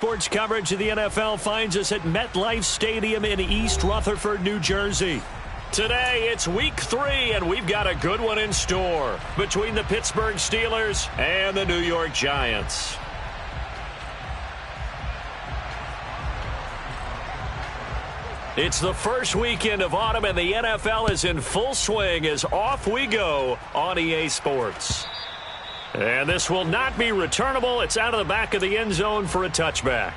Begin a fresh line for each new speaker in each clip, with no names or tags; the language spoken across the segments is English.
Sports coverage of the NFL finds us at MetLife Stadium in East Rutherford, New Jersey. Today, it's Week 3, and we've got a good one in store between the Pittsburgh Steelers and the New York Giants. It's the first weekend of autumn, and the NFL is in full swing as off we go on EA Sports. And this will not be returnable. It's out of the back of the end zone for a touchback.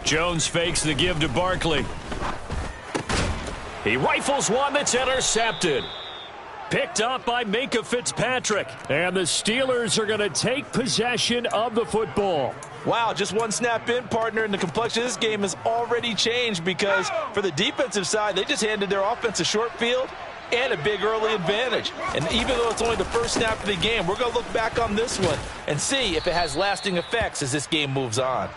Jones fakes the give to Barkley. He rifles one that's intercepted. Picked up by Minkah Fitzpatrick. And the Steelers are going to take possession of the football.
Wow, just one snap in, partner, and the complexion of this game has already changed because for the defensive side, they just handed their offense a short field and a big early advantage. And even though it's only the first snap of the game, we're going to look back on this one and see if it has lasting effects as this game moves on.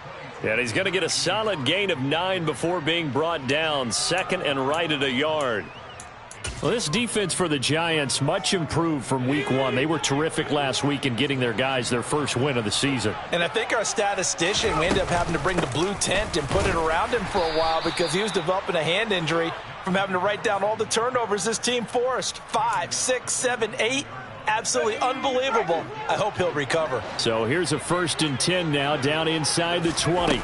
And he's going to get a solid gain of 9 before being brought down, second and right at a yard. Well, this defense for the Giants much improved from Week 1. They were terrific last week in getting their guys their first win of the season.
And I think our statistician, we ended up having to bring the blue tent and put it around him for a while because he was developing a hand injury from having to write down all the turnovers this team forced. 5, 6, 7, 8. Absolutely unbelievable. I hope he'll recover.
So here's a 1st and 10 now down inside the 20.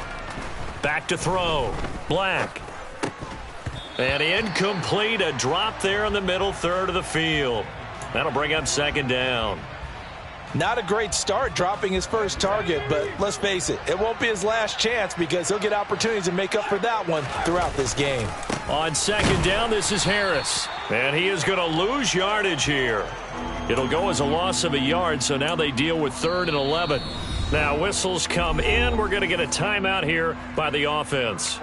Back to throw. Black. And incomplete, a drop there in the middle third of the field. That'll bring up 2nd down.
Not a great start dropping his first target, but let's face it, it won't be his last chance because he'll get opportunities to make up for that one throughout this game.
On 2nd down, this is Harris. And he is going to lose yardage here. It'll go as a loss of a yard, so now they deal with 3rd and 11. Now whistles come in. We're going to get a timeout here by the offense.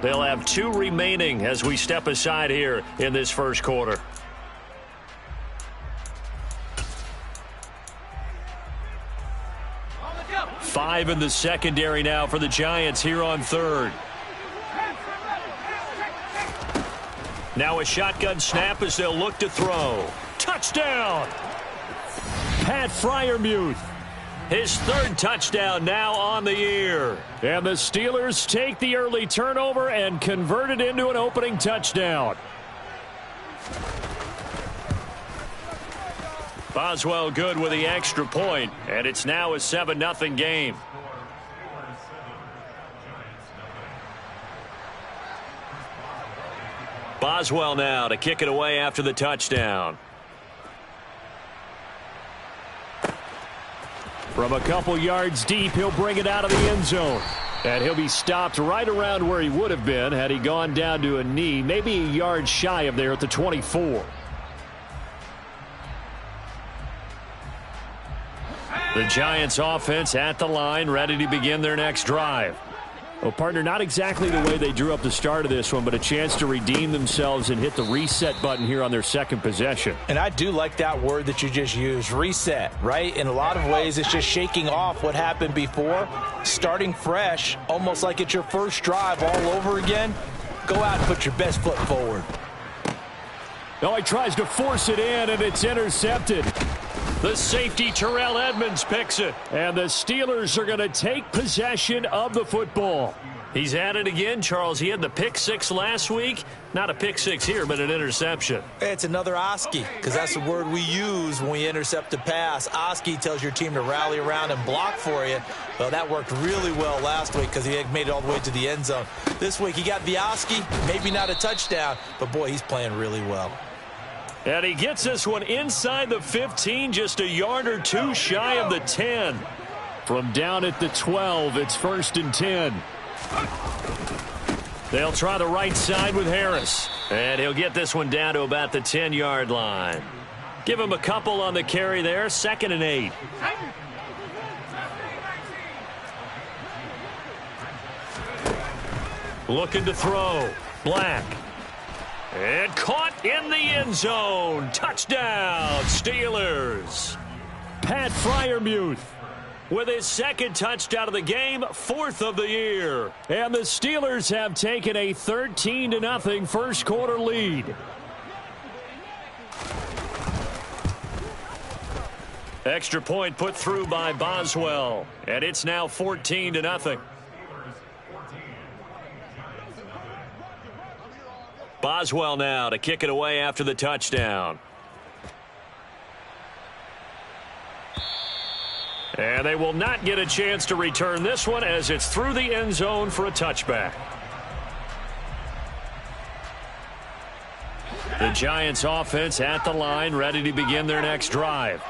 They'll have 2 remaining as we step aside here in this first quarter. Five in the secondary now for the Giants here on 3rd. Now a shotgun snap as they'll look to throw. Touchdown! Pat Freiermuth. His 3rd touchdown now on the year. And the Steelers take the early turnover and convert it into an opening touchdown. Boswell good with the extra point, and it's now a 7-0 game. Boswell now to kick it away after the touchdown. From a couple yards deep, he'll bring it out of the end zone. And he'll be stopped right around where he would have been had he gone down to a knee, maybe a yard shy of there at the 24. The Giants offense at the line, ready to begin their next drive. Well, partner, not exactly the way they drew up the start of this one, but a chance to redeem themselves and hit the reset button here on their 2nd possession.
And I do like that word that you just used, reset, right? In a lot of ways, it's just shaking off what happened before, starting fresh, almost like it's your first drive all over again. Go out and put your best foot forward.
Oh, he tries to force it in, and it's intercepted. The safety, Terrell Edmonds, picks it. And the Steelers are going to take possession of the football. He's at it again, Charles. He had the pick 6 last week. Not a pick 6 here, but an interception.
It's another Oski, because that's the word we use when we intercept a pass. Oski tells your team to rally around and block for you. Well, that worked really well last week because he had made it all the way to the end zone. This week he got the Oski, maybe not a touchdown, but boy, he's playing really well.
And he gets this one inside the 15, just a yard or 2 shy of the 10. From down at the 12, it's 1st and 10. They'll try the right side with Harris. And he'll get this one down to about the 10-yard line. Give him a couple on the carry there, 2nd and 8. Looking to throw. Black. And caught in the end zone. Touchdown, Steelers. Pat Freiermuth with his 2nd touchdown of the game, 4th of the year. And the Steelers have taken a 13-0 first quarter lead. Extra point put through by Boswell, and it's now 14-0. Boswell now to kick it away after the touchdown. And they will not get a chance to return this one as it's through the end zone for a touchback. The Giants offense at the line, ready to begin their next drive.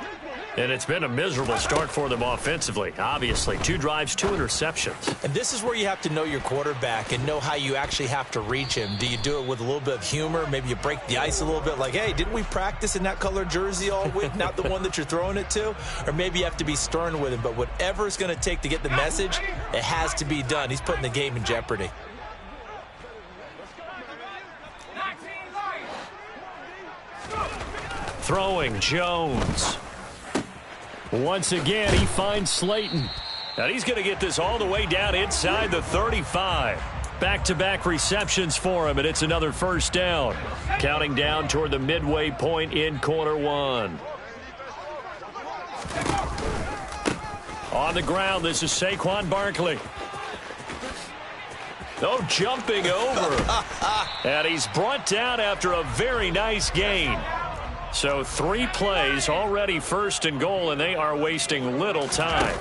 And it's been a miserable start for them offensively, obviously. 2 drives, 2 interceptions.
And this is where you have to know your quarterback and know how you actually have to reach him. Do you do it with a little bit of humor? Maybe you break the ice a little bit like, hey, didn't we practice in that color jersey all week? Not the one that you're throwing it to? Or maybe you have to be stern with him. But whatever it's going to take to get the message, it has to be done. He's putting the game in jeopardy.
Throwing Jones. Once again, he finds Slayton. And he's going to get this all the way down inside the 35. Back-to-back receptions for him, and it's another first down. Counting down toward the midway point in quarter 1. On the ground, this is Saquon Barkley. Oh, jumping over. And he's brought down after a very nice gain. So 3 plays, already first and goal, and they are wasting little time.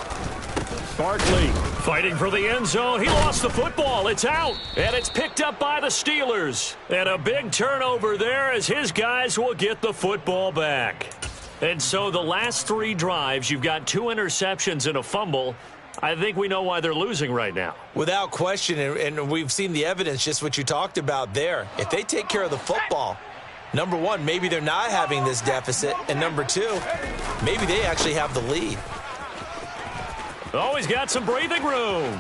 Barkley fighting for the end zone. He lost the football. It's out, and it's picked up by the Steelers. And a big turnover there as his guys will get the football back. And so the last 3 drives, you've got 2 interceptions and a fumble. I think we know why they're losing right now.
Without question, and we've seen the evidence, just what you talked about there. If they take care of the football, number 1, maybe they're not having this deficit. And number 2, maybe they actually have the lead.
Oh, he's got some breathing room.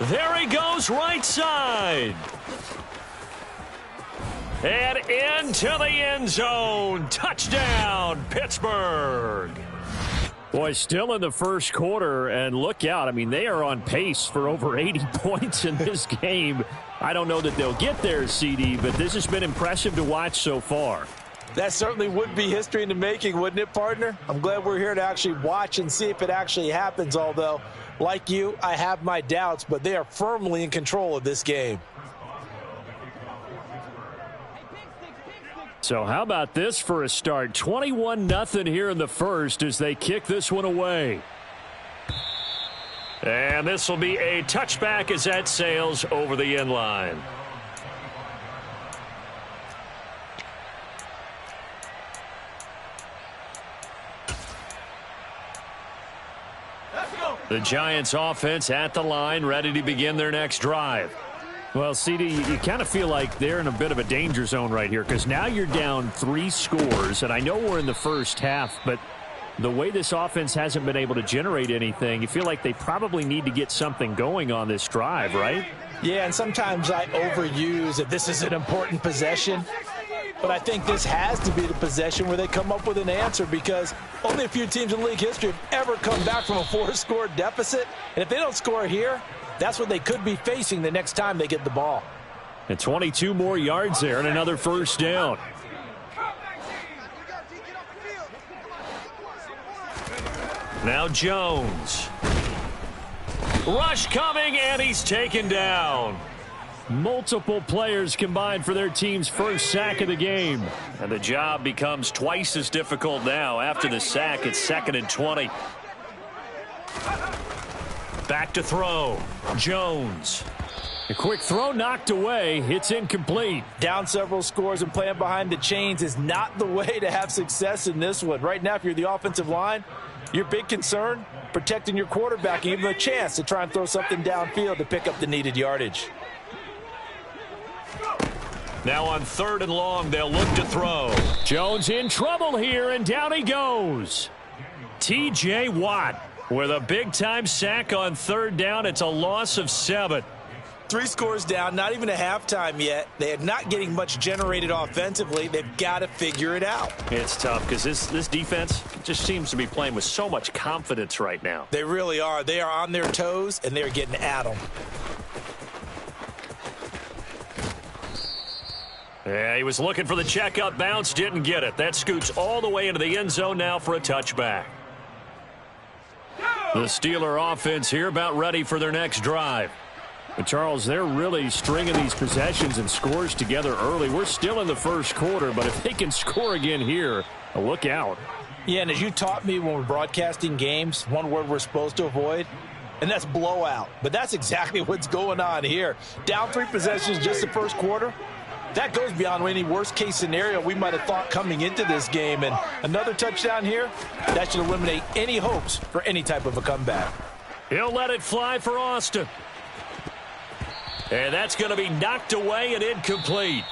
There he goes, right side. And into the end zone. Touchdown, Pittsburgh. Boy, still in the first quarter, and look out. I mean, they are on pace for over 80 points in this game. I don't know that they'll get there, CD, but this has been impressive to watch so far.
That certainly would be history in the making, wouldn't it, partner? I'm glad we're here to actually watch and see if it actually happens, although, like you, I have my doubts, but they are firmly in control of this game.
So how about this for a start? 21-0 here in the first as they kick this one away. And this will be a touchback as that sails over the end line. The Giants offense at the line, ready to begin their next drive. Well, CD, you kind of feel like they're in a bit of a danger zone right here because now you're down 3 scores, and I know we're in the first half, but the way this offense hasn't been able to generate anything, you feel like they probably need to get something going on this drive, right?
Yeah, and sometimes I overuse that this is an important possession, but I think this has to be the possession where they come up with an answer because only a few teams in league history have ever come back from a 4-score deficit, and if they don't score here, that's what they could be facing the next time they get the ball.
And 22 more yards there and another first down. Now Jones. Rush coming, and he's taken down. Multiple players combined for their team's first sack of the game. And the job becomes twice as difficult now. After the sack, it's 2nd and 20. Back to throw. Jones. A quick throw knocked away. It's incomplete.
Down several scores and playing behind the chains is not the way to have success in this one. Right now, if you're the offensive line, your big concern, protecting your quarterback and giving him a chance to try and throw something downfield to pick up the needed yardage.
Now on 3rd and long, they'll look to throw. Jones in trouble here, and down he goes. T.J. Watt with a big-time sack on 3rd down. It's a loss of 7.
3 scores down, not even a halftime yet. They are not getting much generated offensively. They've got to figure it out.
It's tough because this defense just seems to be playing with so much confidence right now.
They really are. They are on their toes, and they're getting at them.
Yeah, he was looking for the checkup bounce, didn't get it. That scoots all the way into the end zone now for a touchback. The Steeler offense here about ready for their next drive. But Charles, they're really stringing these possessions and scores together early. We're still in the first quarter, but if they can score again here, look out.
Yeah, and as you taught me when we're broadcasting games, one word we're supposed to avoid, and that's blowout. But that's exactly what's going on here. Down 3 possessions just the first quarter. That goes beyond any worst-case scenario we might have thought coming into this game. And another touchdown here, that should eliminate any hopes for any type of a comeback.
He'll let it fly for Austin. And that's going to be knocked away and incomplete.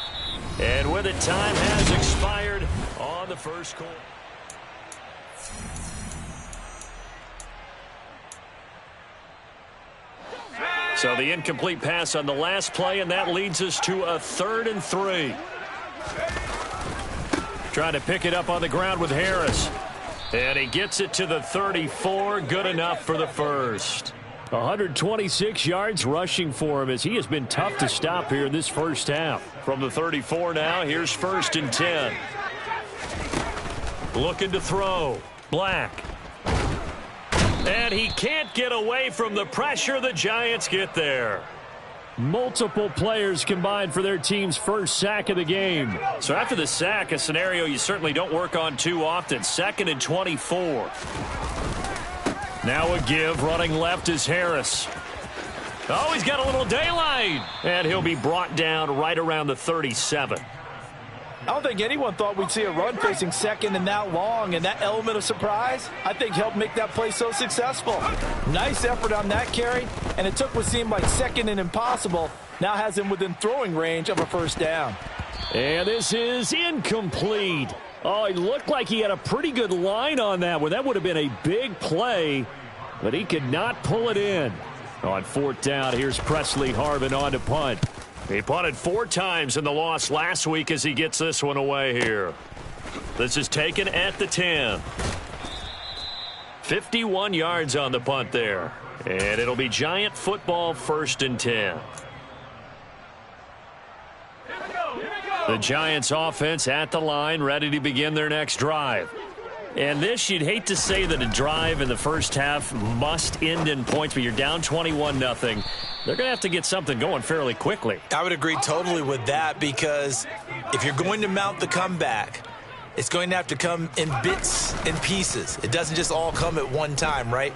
And with it, time has expired on the first quarter. So the incomplete pass on the last play, and that leads us to a 3rd and 3. Trying to pick it up on the ground with Harris. And he gets it to the 34. Good enough for the first. 126 yards rushing for him as he has been tough to stop here in this first half. From the 34 now, here's 1st and 10. Looking to throw. Black. And he can't get away from the pressure. The Giants get there. Multiple players combined for their team's first sack of the game. So after the sack, a scenario you certainly don't work on too often. 2nd and 24. Now a give. Running left is Harris. Oh, he's got a little daylight. And he'll be brought down right around the 37.
I don't think anyone thought we'd see a run facing 2nd and that long, and that element of surprise, I think, helped make that play so successful. Nice effort on that carry, and it took what seemed like 2nd and impossible, now has him within throwing range of a first down.
And this is incomplete. Oh, he looked like he had a pretty good line on that one. That would have been a big play, but he could not pull it in. On 4th down, here's Presley Harvin on to punt. He punted 4 times in the loss last week as he gets this one away here. This is taken at the 10. 51 yards on the punt there. And it'll be Giant football 1st and 10. The Giants offense at the line, ready to begin their next drive. And this, you'd hate to say that a drive in the first half must end in points, but you're down 21-0. They're going to have to get something going fairly quickly.
I would agree totally with that, because if you're going to mount the comeback, it's going to have to come in bits and pieces. It doesn't just all come at one time, right?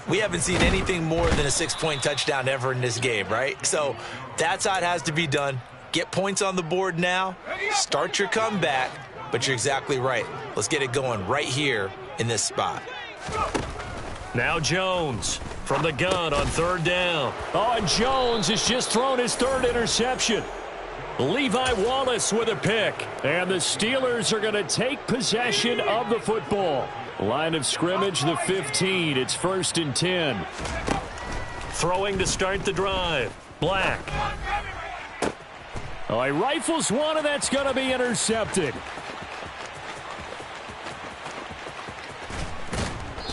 We haven't seen anything more than a 6-point touchdown ever in this game, right? So that's how it has to be done. Get points on the board now. Start your comeback. But you're exactly right. Let's get it going right here in this spot.
Now Jones from the gun on 3rd down. Oh, and Jones has just thrown his 3rd interception. Levi Wallace with a pick. And the Steelers are going to take possession of the football. Line of scrimmage, the 15. It's 1st and 10. Throwing to start the drive. Black. Oh, he rifles one, and that's going to be intercepted.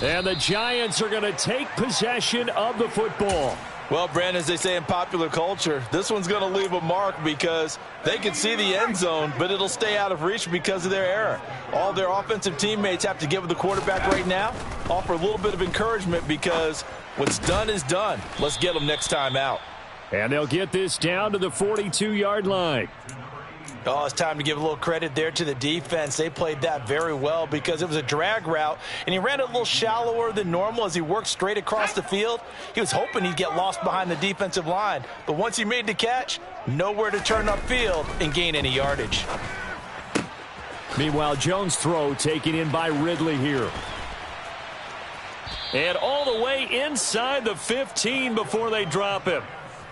And the Giants are going to take possession of the football.
Well, Brandon, as they say in popular culture, this one's going to leave a mark because they can see the end zone, but it'll stay out of reach because of their error. All their offensive teammates have to get with the quarterback right now, offer a little bit of encouragement because what's done is done. Let's get them next time out.
And they'll get this down to the 42-yard line.
Oh, it's time to give a little credit there to the defense. They played that very well because it was a drag route, and he ran it a little shallower than normal as he worked straight across the field. He was hoping he'd get lost behind the defensive line, but once he made the catch, nowhere to turn upfield and gain any yardage.
Meanwhile, Jones' throw taken in by Ridley here. And all the way inside the 15 before they drop him.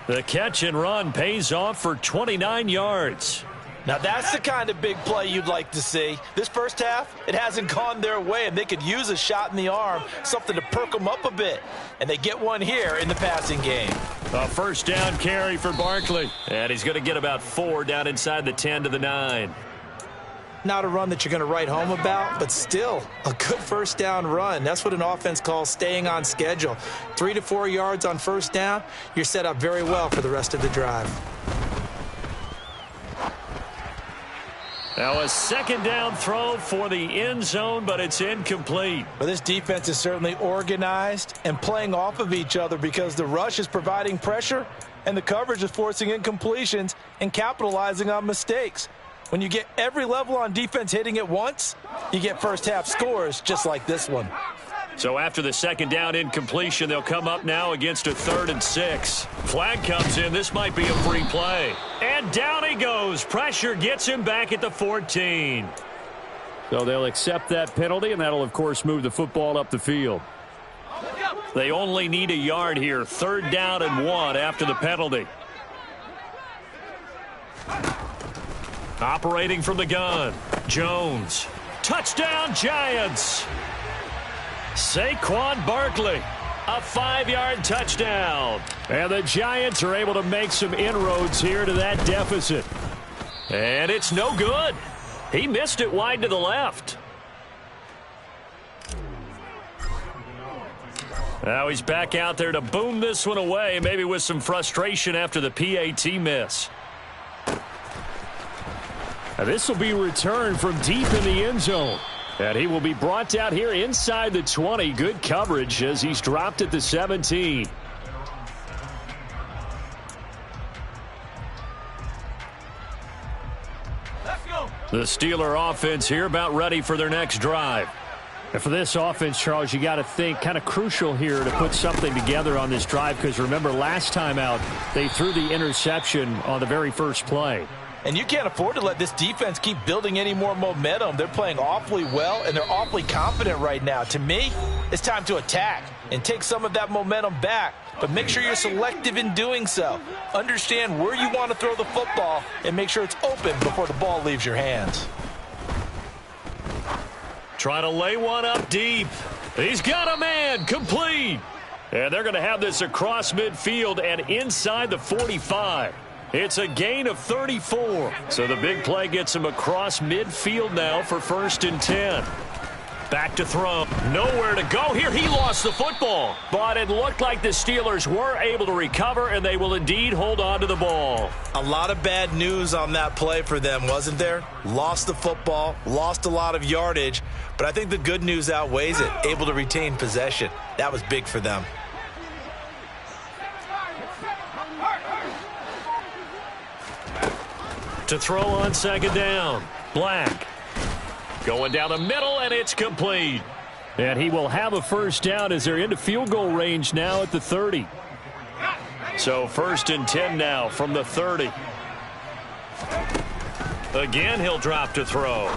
The catch and run pays off for 29 yards.
Now, that's the kind of big play you'd like to see. This first half, it hasn't gone their way, and they could use a shot in the arm, something to perk them up a bit. And they get one here in the passing game.
A 1st down carry for Barkley. And he's going to get about 4 down inside the 10 to the 9.
Not a run that you're going to write home about, but still a good 1st down run. That's what an offense calls staying on schedule. 3 to 4 yards on 1st down, you're set up very well for the rest of the drive.
Now a second down throw for the end zone, but it's incomplete.
Well, this defense is certainly organized and playing off of each other because the rush is providing pressure and the coverage is forcing incompletions and capitalizing on mistakes. When you get every level on defense hitting at once, you get first half scores just like this one.
So after the second down incompletion, they'll come up now against a 3rd and 6. Flag comes in. This might be a free play. And down he goes. Pressure gets him back at the 14. So they'll accept that penalty, and that'll, of course, move the football up the field. They only need a yard here. 3rd down and 1 after the penalty. Operating from the gun, Jones. Touchdown, Giants. Saquon Barkley, a 5-yard touchdown. And the Giants are able to make some inroads here to that deficit. And it's no good. He missed it wide to the left. Now he's back out there to boom this one away, maybe with some frustration after the PAT miss. Now this will be returned from deep in the end zone. And he will be brought down here inside the 20. Good coverage as he's dropped at the 17. Let's go. The Steeler offense here about ready for their next drive. And for this offense, Charles, you got to think kind of crucial here to put something together on this drive because remember last time out they threw the interception on the very first play.
And you can't afford to let this defense keep building any more momentum. They're playing awfully well, and they're awfully confident right now. To me, it's time to attack and take some of that momentum back. But make sure you're selective in doing so. Understand where you want to throw the football and make sure it's open before the ball leaves your hands.
Trying to lay one up deep. He's got a man. Complete. And they're going to have this across midfield and inside the 45. It's a gain of 34. So the big play gets him across midfield now for 1st and 10. Back to throw. Nowhere to go here. He lost the football. But it looked like the Steelers were able to recover, and they will indeed hold on to the ball.
A lot of bad news on that play for them, wasn't there? Lost the football, lost a lot of yardage, but I think the good news outweighs it. Able to retain possession. That was big for them.
To throw on 2nd down. Black. Going down the middle, and it's complete. And he will have a 1st down as they're into field goal range now at the 30. So 1st and 10 now from the 30. Again, he'll drop to throw.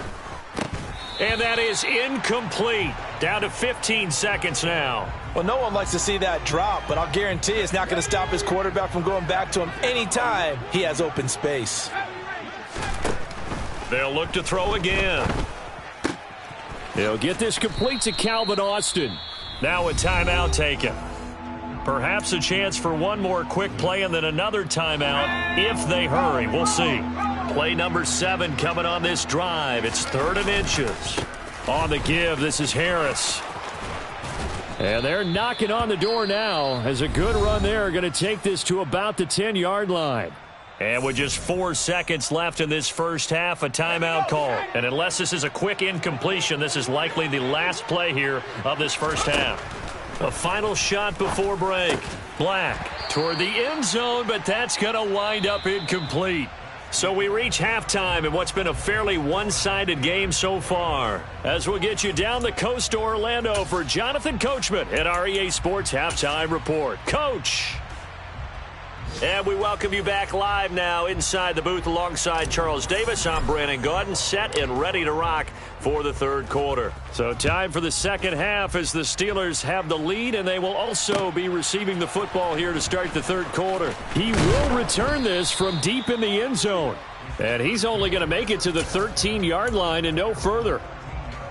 And that is incomplete. Down to 15 seconds now.
Well, no one likes to see that drop, but I'll guarantee it's not going to stop his quarterback from going back to him anytime he has open space.
They'll look to throw again. He'll get this complete to Calvin Austin. Now a timeout taken. Perhaps a chance for one more quick play and then another timeout if they hurry. We'll see. Play number 7 coming on this drive. It's 3rd and inches. On the give, this is Harris. And they're knocking on the door now as a good run there. Going to take this to about the 10-yard line. And with just 4 seconds left in this first half, a timeout call. And unless this is a quick incompletion, this is likely the last play here of this first half. A final shot before break. Black toward the end zone, but that's going to wind up incomplete. So we reach halftime in what's been a fairly one-sided game so far. As we'll get you down the coast to Orlando for Jonathan Coachman at our EA Sports Halftime Report. Coach! And we welcome you back live now inside the booth alongside Charles Davis. I'm Brandon Gaudin, set and ready to rock for the 3rd quarter. So time for the second half as the Steelers have the lead, and they will also be receiving the football here to start the 3rd quarter. He will return this from deep in the end zone, and he's only going to make it to the 13-yard line and no further.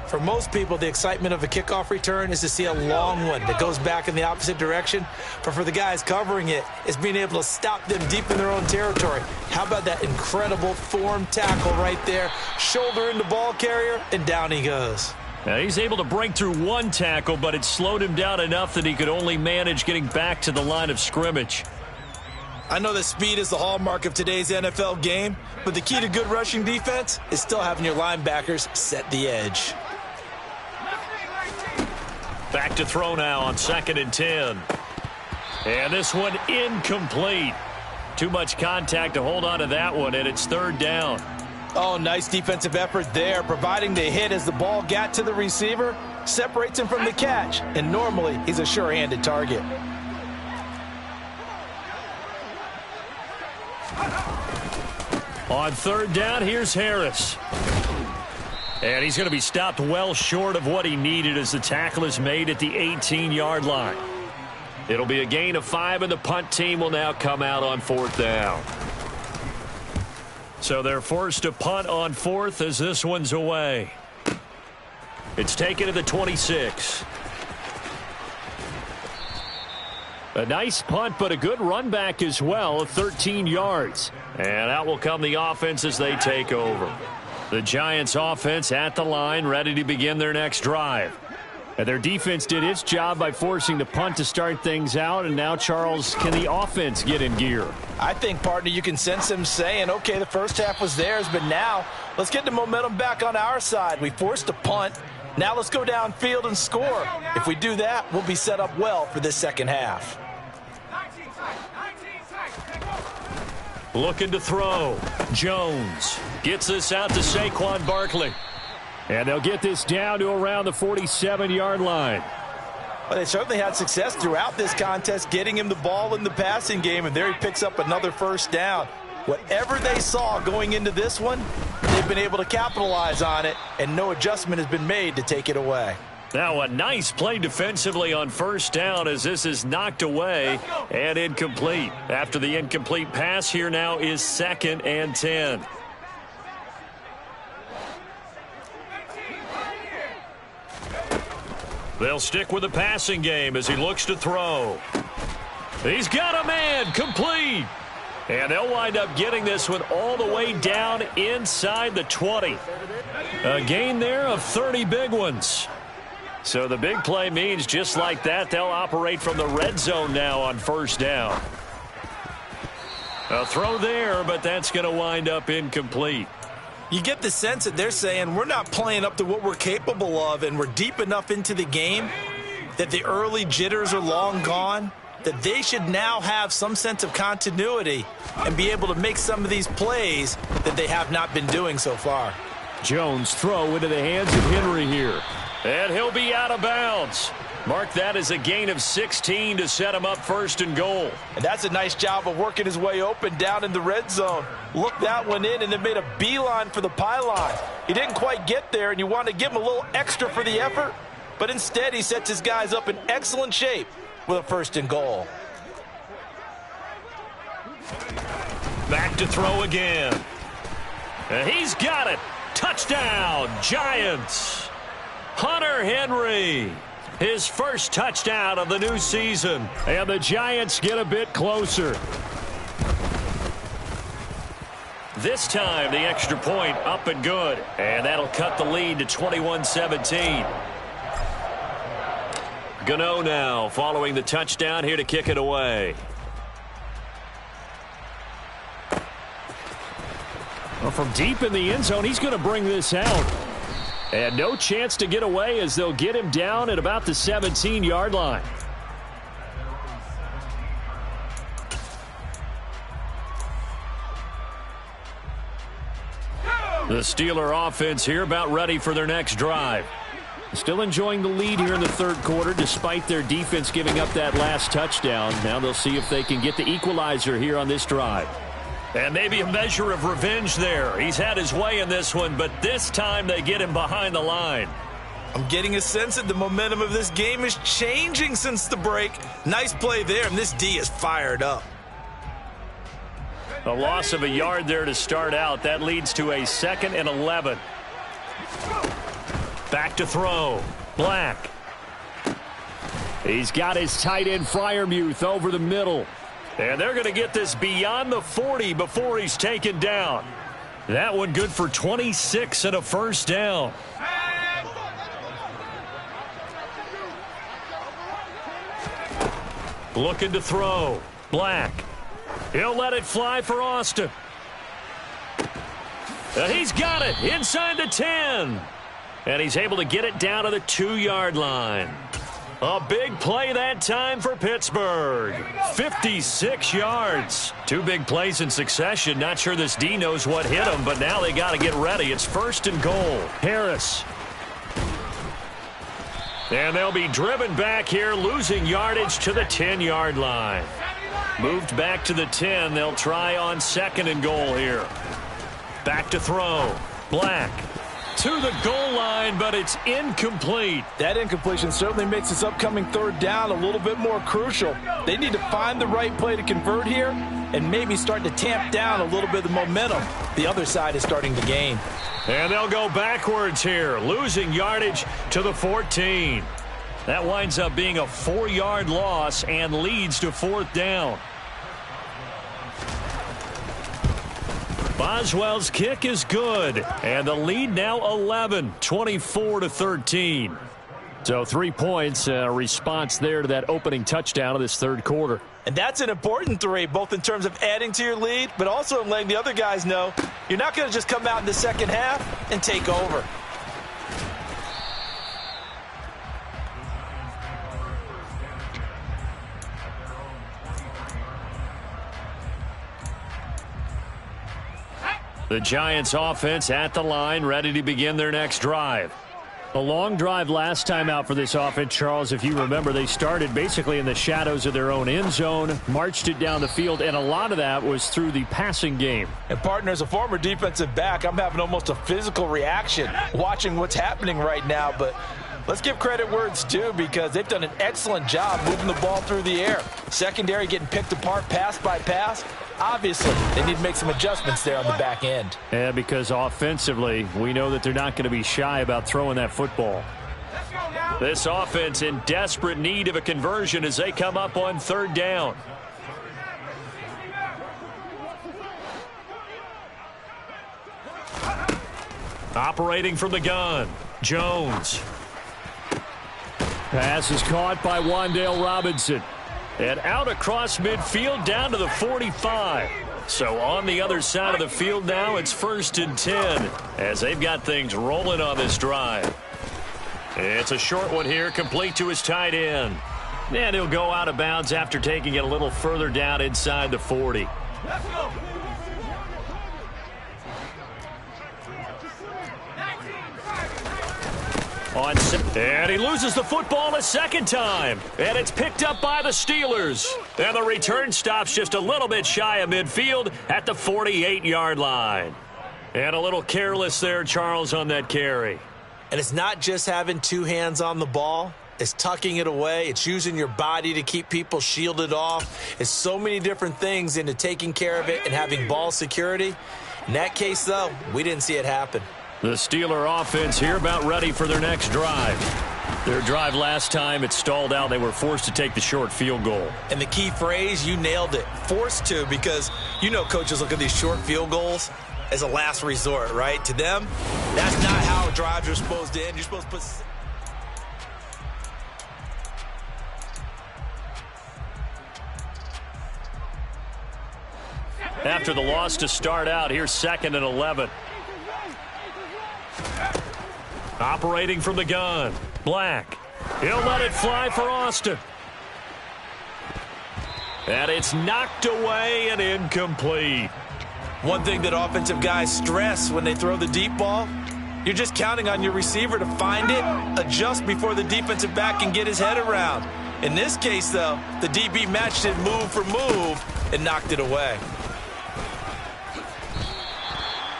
For most people, the excitement of a kickoff return is to see a long one that goes back in the opposite direction. But for the guys covering it, it's being able to stop them deep in their own territory. How about that incredible form tackle right there? Shoulder in the ball carrier, and down he goes.
Now he's able to break through one tackle, but it slowed him down enough that he could only manage getting back to the line of scrimmage.
I know that speed is the hallmark of today's NFL game, but the key to good rushing defense is still having your linebackers set the edge.
Back to throw now on 2nd and 10. And this one incomplete. Too much contact to hold on to that one, and it's 3rd down.
Oh, nice defensive effort there, providing the hit as the ball got to the receiver, separates him from the catch, and normally he's a sure-handed target.
On 3rd down, here's Harris. And he's going to be stopped well short of what he needed as the tackle is made at the 18-yard line. It'll be a gain of 5, and the punt team will now come out on 4th down. So they're forced to punt on 4th as this one's away. It's taken to the 26. A nice punt, but a good run back as well of 13 yards. And out will come the offense as they take over. The Giants offense at the line, ready to begin their next drive. And their defense did its job by forcing the punt to start things out. And now, Charles, can the offense get in gear?
I think, partner, you can sense them saying, okay, the first half was theirs, but now let's get the momentum back on our side. We forced a punt. Now let's go downfield and score. If we do that, we'll be set up well for this second half.
Looking to throw. Jones gets this out to Saquon Barkley. And they'll get this down to around the 47-yard line.
Well, they certainly had success throughout this contest getting him the ball in the passing game, and there he picks up another first down. Whatever they saw going into this one, they've been able to capitalize on it, and no adjustment has been made to take it away.
Now a nice play defensively on 1st down as this is knocked away and incomplete. After the incomplete pass, here now is 2nd and 10. They'll stick with the passing game as he looks to throw. He's got a man, complete. And they'll wind up getting this one all the way down inside the 20. A gain there of 30 big ones. So the big play means just like that, they'll operate from the red zone now on 1st down. A throw there, but that's going to wind up incomplete.
You get the sense that they're saying we're not playing up to what we're capable of, and we're deep enough into the game that the early jitters are long gone, that they should now have some sense of continuity and be able to make some of these plays that they have not been doing so far.
Jones throw into the hands of Henry here. And he'll be out of bounds. Mark that as a gain of 16 to set him up 1st and goal.
And that's a nice job of working his way open down in the red zone. Looked that one in and then made a beeline for the pylon. He didn't quite get there, and you want to give him a little extra for the effort. But instead, he sets his guys up in excellent shape with a 1st and goal.
Back to throw again. And he's got it. Touchdown, Giants. Hunter Henry, his first touchdown of the new season. And the Giants get a bit closer. This time, the extra point up and good. And that'll cut the lead to 21-17. Gano now following the touchdown here to kick it away. Well, from deep in the end zone, he's going to bring this out. And no chance to get away as they'll get him down at about the 17-yard line. The Steeler offense here about ready for their next drive. Still enjoying the lead here in the 3rd quarter despite their defense giving up that last touchdown. Now they'll see if they can get the equalizer here on this drive. And maybe a measure of revenge there. He's had his way in this one, but this time they get him behind the line.
I'm getting a sense that the momentum of this game is changing since the break. Nice play there, and this D is fired up.
A loss of a yard there to start out. That leads to a 2nd and 11. Back to throw. Black. He's got his tight end Freiermuth over the middle. And they're going to get this beyond the 40 before he's taken down. That one good for 26 and a 1st down. Looking to throw. Black. He'll let it fly for Austin. He's got it inside the 10. And he's able to get it down to the 2-yard line. A big play that time for Pittsburgh. 56 yards. 2 big plays in succession. Not sure this D knows what hit him, but now they got to get ready. It's 1st and goal. Harris. And they'll be driven back here, losing yardage to the 10-yard line. Moved back to the 10. They'll try on 2nd and goal here. Back to throw. Black. To the goal line, but it's incomplete.
That incompletion certainly makes this upcoming 3rd down a little bit more crucial. They need to find the right play to convert here and maybe start to tamp down a little bit of the momentum the other side is starting to gain.
And they'll go backwards here, losing yardage to the 14. That winds up being a 4-yard loss and leads to 4th down. Boswell's kick is good, and the lead now 11, 24-13. So 3 points, a response there to that opening touchdown of this 3rd quarter.
And that's an important 3, both in terms of adding to your lead, but also in letting the other guys know you're not going to just come out in the 2nd half and take over.
The Giants offense at the line, ready to begin their next drive. A long drive last time out for this offense, Charles. If you remember, they started basically in the shadows of their own end zone, marched it down the field, and a lot of that was through the passing game.
And, partner, as a former defensive back, I'm having almost a physical reaction watching what's happening right now. But let's give credit where it's due, because they've done an excellent job moving the ball through the air. Secondary getting picked apart pass by pass. Obviously, they need to make some adjustments there on the back end.
Yeah, because offensively, we know that they're not going to be shy about throwing that football. This offense in desperate need of a conversion as they come up on 3rd down. Operating from the gun, Jones. Pass is caught by Wan'Dale Robinson. And out across midfield down to the 45. So on the other side of the field now, it's 1st and 10 as they've got things rolling on this drive. It's a short one here, complete to his tight end. And he'll go out of bounds after taking it a little further down inside the 40. Let's go. And he loses the football a 2nd time. And it's picked up by the Steelers. And the return stops just a little bit shy of midfield at the 48-yard line. And a little careless there, Charles, on that carry.
And it's not just having 2 hands on the ball. It's tucking it away. It's using your body to keep people shielded off. It's so many different things into taking care of it and having ball security. In that case, though, we didn't see it happen.
The Steeler offense here about ready for their next drive. Their drive last time, it stalled out. They were forced to take the short field goal.
And the key phrase, you nailed it, forced to, because you know coaches look at these short field goals as a last resort, right? To them, that's not how drives are supposed to end. You're supposed to put...
After the loss to start out, here's 2nd and 11. Operating from the gun, Black. He'll let it fly for Austin. And it's knocked away and incomplete.
One thing that offensive guys stress when they throw the deep ball, you're just counting on your receiver to find it, adjust before the defensive back can get his head around. In this case, though, the DB matched it move for move and knocked it away.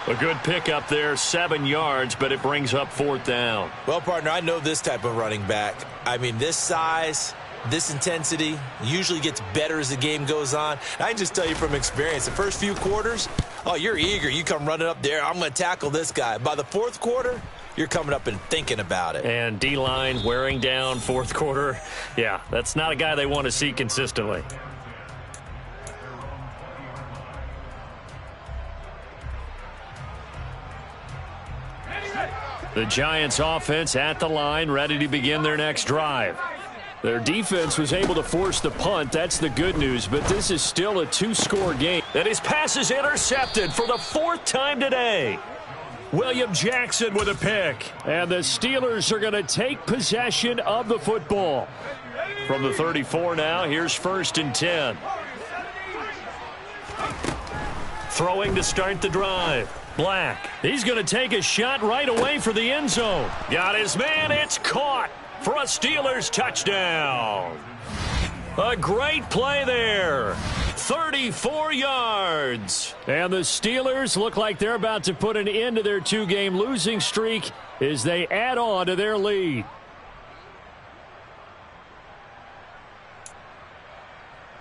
A good pickup there, 7 yards, but it brings up 4th down.
Well, partner, I know this type of running back. I mean, this size, this intensity usually gets better as the game goes on. And I can just tell you from experience, the first few quarters, oh, you're eager. You come running up there, I'm going to tackle this guy. By the 4th quarter, you're coming up and thinking about it.
And D-line wearing down 4th quarter. Yeah, that's not a guy they want to see consistently. The Giants offense at the line, ready to begin their next drive. Their defense was able to force the punt. That's the good news, but this is still a two-score game. And his pass is intercepted for the fourth time today. William Jackson with a pick. And the Steelers are going to take possession of the football. From the 34 now, here's 1st and 10. Throwing to start the drive. Black. He's going to take a shot right away for the end zone. Got his man. It's caught for a Steelers touchdown. A great play there. 34 yards. And the Steelers look like they're about to put an end to their two-game losing streak as they add on to their lead.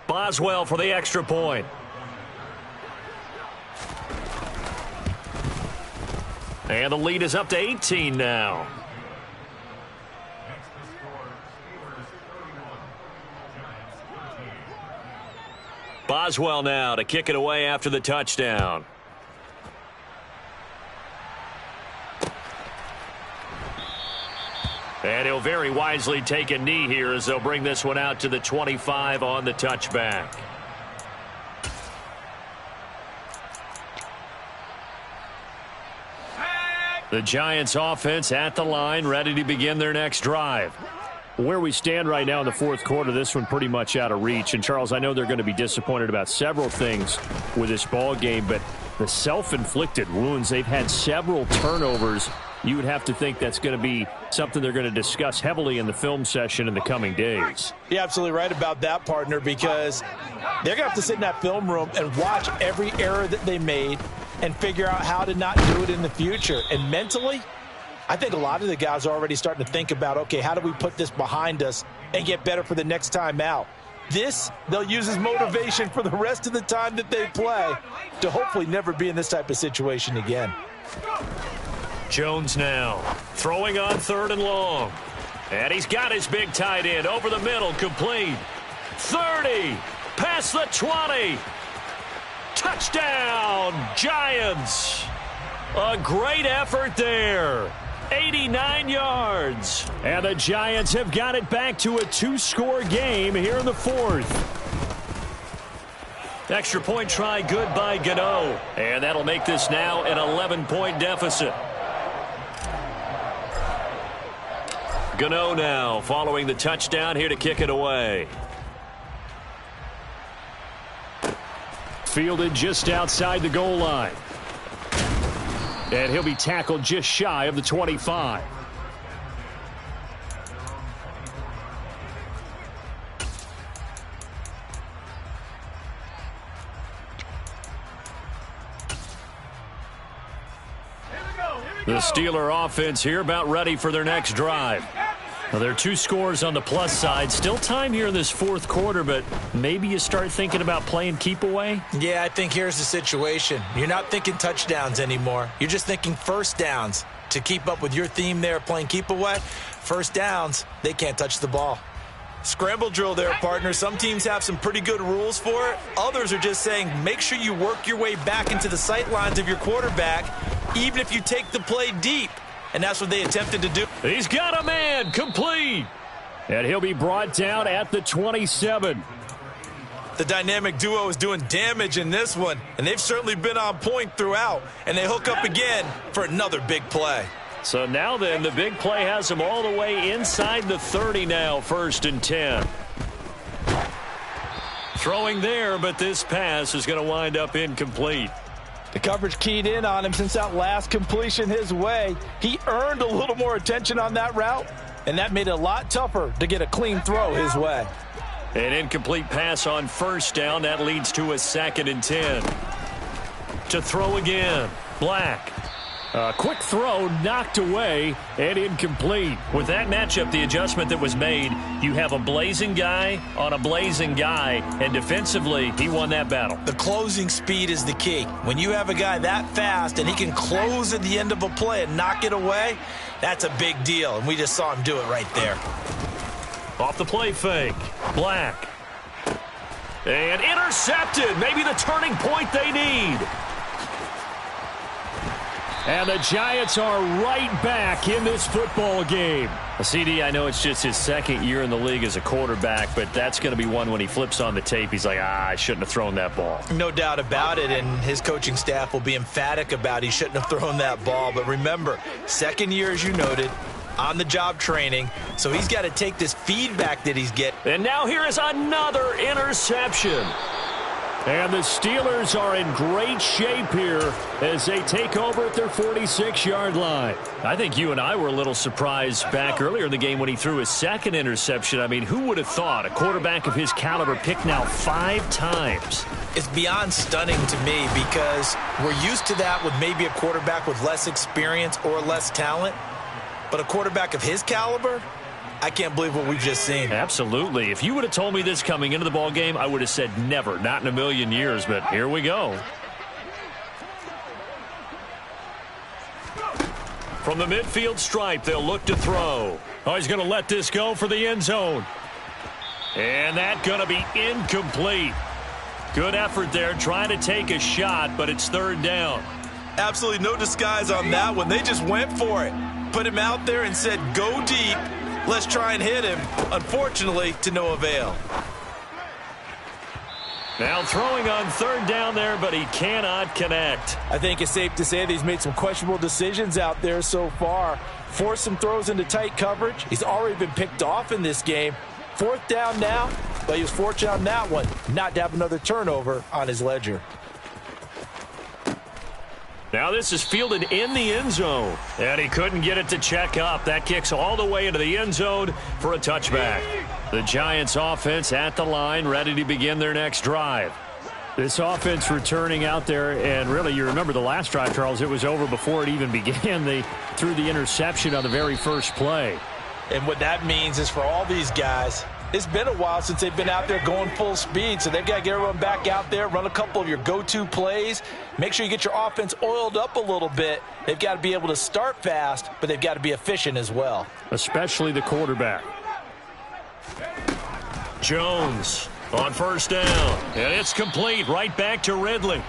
Boswell for the extra point. And the lead is up to 18 now. Boswell now to kick it away after the touchdown. And he'll very wisely take a knee here as they'll bring this one out to the 25 on the touchback. The Giants offense at the line, ready to begin their next drive. Where we stand right now in the fourth quarter, this one pretty much out of reach. And, Charles, I know they're going to be disappointed about several things with this ball game, but the self-inflicted wounds, they've had several turnovers. You would have to think that's going to be something they're going to discuss heavily in the film session in the coming days.
You're absolutely right about that, partner, because they're going to have to sit in that film room and watch every error that they made and figure out how to not do it in the future. And mentally, I think a lot of the guys are already starting to think about, okay, how do we put this behind us and get better for the next time out? This, they'll use as motivation for the rest of the time that they play to hopefully never be in this type of situation again.
Jones now throwing on 3rd and long. And he's got his big tight end over the middle, complete. 30, past the 20. Touchdown, Giants. A great effort there. 89 yards. And the Giants have got it back to a two-score game here in the fourth. Extra point try good by Gano. And that'll make this now an 11-point deficit. Gano now following the touchdown here to kick it away. Fielded just outside the goal line. And he'll be tackled just shy of the 25. The Steeler offense here about ready for their next drive. Now, there are 2 scores on the plus side. Still time here in this fourth quarter, but maybe you start thinking about playing keep away?
Yeah, I think here's the situation. You're not thinking touchdowns anymore. You're just thinking first downs. To keep up with your theme there, playing keep away, first downs, they can't touch the ball. Scramble drill there, partner. Some teams have some pretty good rules for it. Others are just saying make sure you work your way back into the sight lines of your quarterback, even if you take the play deep. And that's what they attempted to do.
He's got a man, complete. And he'll be brought down at the 27.
The dynamic duo is doing damage in this one, and they've certainly been on point throughout. And they hook up again for another big play.
So now then, the big play has them all the way inside the 30 now, 1st and 10. Throwing there, but this pass is going to wind up incomplete.
The coverage keyed in on him since that last completion his way. He earned a little more attention on that route, and that made it a lot tougher to get a clean throw his way.
An incomplete pass on 1st down. That leads to a 2nd and 10. To throw again. Black. A quick throw knocked away and incomplete. With that matchup, the adjustment that was made, you have a blazing guy on a blazing guy, and defensively, he won that battle.
The closing speed is the key. When you have a guy that fast and he can close at the end of a play and knock it away, that's a big deal, and we just saw him do it right there.
Off the play fake. Black. And intercepted. Maybe the turning point they need. And the Giants are right back in this football game. CD, I know it's just his second year in the league as a quarterback, but that's going to be one when he flips on the tape. He's like, I shouldn't have thrown that ball.
No doubt about it, and his coaching staff will be emphatic about he shouldn't have thrown that ball. But remember, second year, as you noted, on-the-job training, so he's got to take this feedback that he's getting.
And now here is another interception. And the Steelers are in great shape here as they take over at their 46-yard line. I think you and I were a little surprised back earlier in the game when he threw his second interception. I mean, who would have thought a quarterback of his caliber picked now 5 times?
It's beyond stunning to me because we're used to that with maybe a quarterback with less experience or less talent. But a quarterback of his caliber, I can't believe what we've just seen.
Absolutely. If you would have told me this coming into the ball game, I would have said never, not in a million years. But here we go. From the midfield stripe, they'll look to throw. Oh, he's going to let this go for the end zone. And that's going to be incomplete. Good effort there, trying to take a shot, but it's third down.
Absolutely no disguise on that one. They just went for it. Put him out there and said, go deep. Let's try and hit him. Unfortunately, to no avail.
Now throwing on third down there, but he cannot connect.
I think it's safe to say that he's made some questionable decisions out there so far. Forced some throws into tight coverage. He's already been picked off in this game. Fourth down now, but he was fortunate on that one not to have another turnover on his ledger.
Now this is fielded in the end zone, and he couldn't get it to check up. That kicks all the way into the end zone for a touchback. The Giants offense at the line, ready to begin their next drive. This offense returning out there, and really you remember the last drive, Charles, it was over before it even began. They threw the interception on the very first play.
And what that means is for all these guys, it's been a while since they've been out there going full speed, so they've got to get everyone back out there, run a couple of your go-to plays, make sure you get your offense oiled up a little bit. They've got to be able to start fast, but they've got to be efficient as well.
Especially the quarterback. Jones on first down, and it's complete right back to Ridley.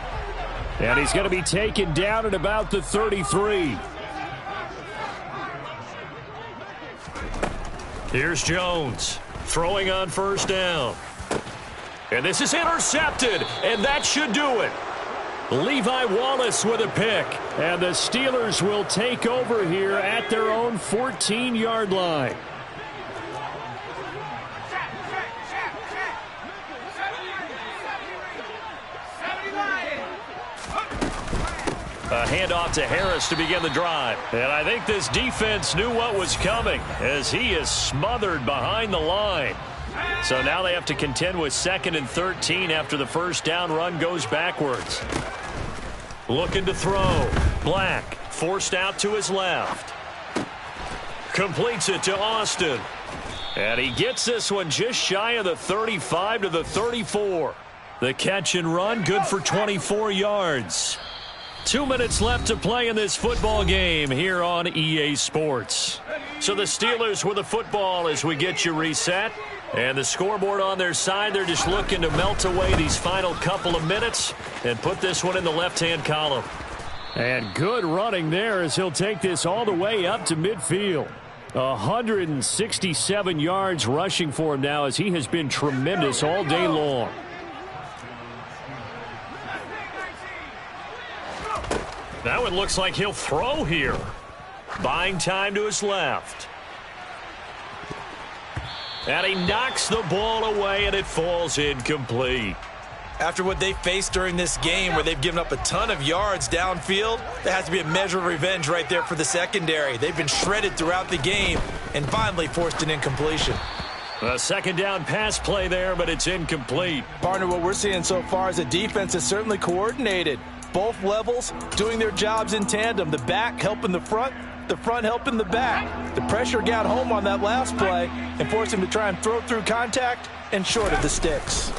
And he's going to be taken down at about the 33. Here's Jones. Throwing on first down. And this is intercepted, and that should do it. Levi Wallace with a pick. And the Steelers will take over here at their own 14-yard line. A handoff to Harris to begin the drive. And I think this defense knew what was coming as he is smothered behind the line. So now they have to contend with 2nd and 13 after the first down run goes backwards. Looking to throw. Black forced out to his left. Completes it to Austin. And he gets this one just shy of the 35 to the 34. The catch and run good for 24 yards. 2 minutes left to play in this football game here on EA Sports. So the Steelers with the football as we get you reset. And the scoreboard on their side, they're just looking to melt away these final couple of minutes and put this one in the left-hand column. And good running there as he'll take this all the way up to midfield. 167 yards rushing for him now as he has been tremendous all day long. Now it looks like he'll throw here. Buying time to his left. And he knocks the ball away, and it falls incomplete.
After what they faced during this game where they've given up a ton of yards downfield, there has to be a measure of revenge right there for the secondary. They've been shredded throughout the game and finally forced an incompletion.
A second down pass play there, but it's incomplete.
Partner, what we're seeing so far is the defense is certainly coordinated. Both levels doing their jobs in tandem. The back helping the front helping the back. The pressure got home on that last play and forced him to try and throw through contact and short of the sticks.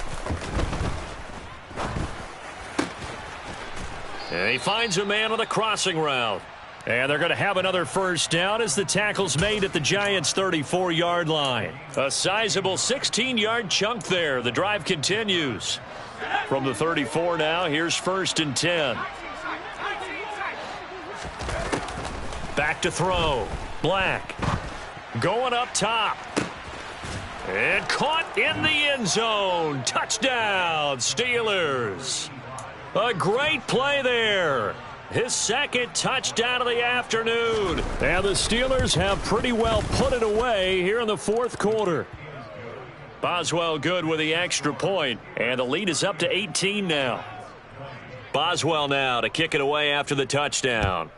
And he finds a man on the crossing route. And they're going to have another first down as the tackle's made at the Giants' 34-yard line. A sizable 16-yard chunk there. The drive continues. From the 34 now, here's 1st and 10. Back to throw. Black. Going up top. And caught in the end zone. Touchdown, Steelers. A great play there. His second touchdown of the afternoon. And the Steelers have pretty well put it away here in the fourth quarter. Boswell good with the extra point, and the lead is up to 18 now. Boswell now to kick it away after the touchdown.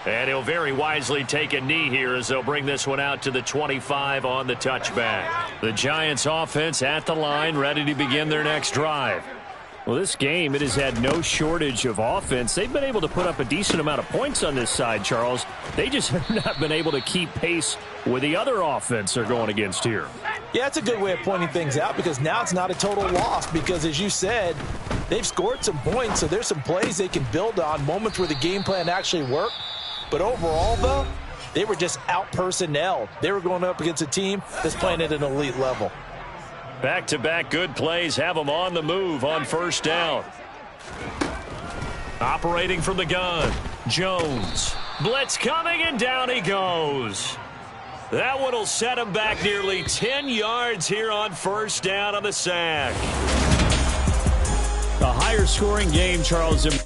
And he'll very wisely take a knee here as they'll bring this one out to the 25 on the touchback. The Giants offense at the line, ready to begin their next drive. Well, this game, it has had no shortage of offense. They've been able to put up a decent amount of points on this side, Charles. They just have not been able to keep pace with the other offense they're going against here.
Yeah, it's a good way of pointing things out because now it's not a total loss because, as you said, they've scored some points, so there's some plays they can build on, moments where the game plan actually worked. But overall, though, they were just out-personnelled. They were going up against a team that's playing at an elite level.
Back-to-back good plays have them on the move on first down. Operating from the gun, Jones. Blitz coming, and down he goes. That one will set him back nearly 10 yards here on first down on the sack.
A higher scoring game, Charles.